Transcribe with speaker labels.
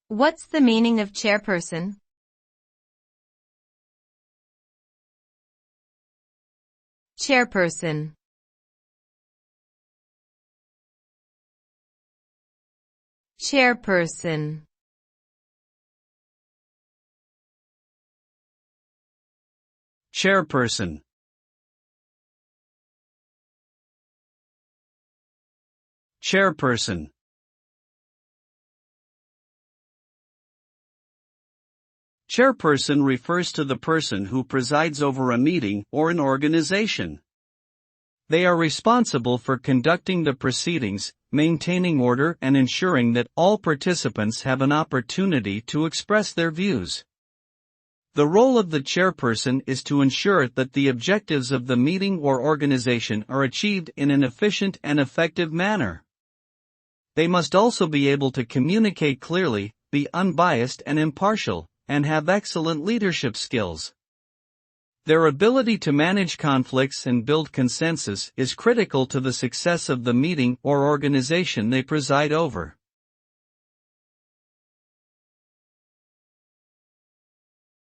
Speaker 1: What's the meaning of chairperson? Chairperson. Chairperson.
Speaker 2: Chairperson. Chairperson. Chairperson refers to the person who presides over a meeting or an organization. They are responsible for conducting the proceedings, maintaining order, and ensuring that all participants have an opportunity to express their views. The role of the chairperson is to ensure that the objectives of the meeting or organization are achieved in an efficient and effective manner. They must also be able to communicate clearly, be unbiased and impartial, and have excellent leadership skills. Their ability to manage conflicts and build consensus is critical to the success of the meeting or organization they preside over.